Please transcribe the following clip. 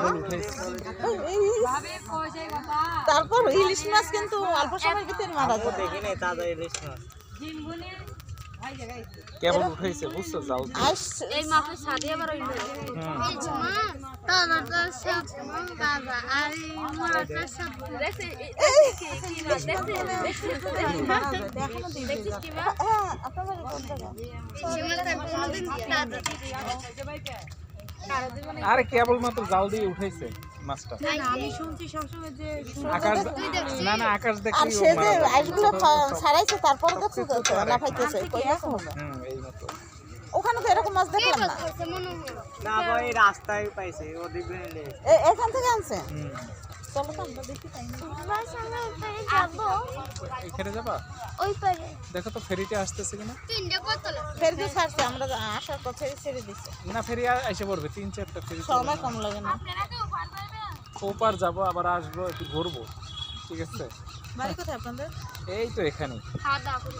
কেবল উঠাইছে। তারপর ইলিশ মাছ কিন্তু অল্প সময়ের ভিতরে মারা যায়। দেখি নাই তাজা ইলিশ মাছ। কেবল উঠাইছে বুঝছো যাও এই মাছের স্বাদই আবার অন্য। এই যে মাছ তাজা সব তাজা আর এই মাছটা সব দেখছি কি মাছ দেখছিস কি মাছ? হ্যাঁ আপনাদের কোন জায়গা? সীমাতে কোনদিন তাজা আরে কেবল মাত্র জাল দিয়ে উঠাইছে মাছটা। আমি শুনছি সবসময় যে আকাশ না না আকাশ আর দেখলেই ও সে যে মারা যাবে। আইসগুলো ছাড়াইছে তারপরে দেখছো তো লাফাইতেছে কই গেছে হবে এই মতো ওখানে তো এরকম মাছ দেখলাম না মনে হয় না ভাই রাস্তায় পাইছে ওদিক বেলে। এখান থেকে আনছে হুম চলো তো আমরা দেখি তাই না বাস আমরা ওই পারে যাব এখানে যাবা ওই পারে দেখো তো ফেরিতে আসতেছে কিনা। তিনটা বোতল ফেরিতে ছাড়ছে আমরা আসার পথে ছেড়ে দিচ্ছে না ফেরি এসে পড়বে 3-4টা ফেরি সময় কম লাগে না আপনারা তো ওখানে যাবেন ওপার যাবো আবার আসবো একটু ঘুরবো ঠিক আছে। বাড়ি কোথায় আপনাদের এই তো এখানে খাওয়া দাওয়া করে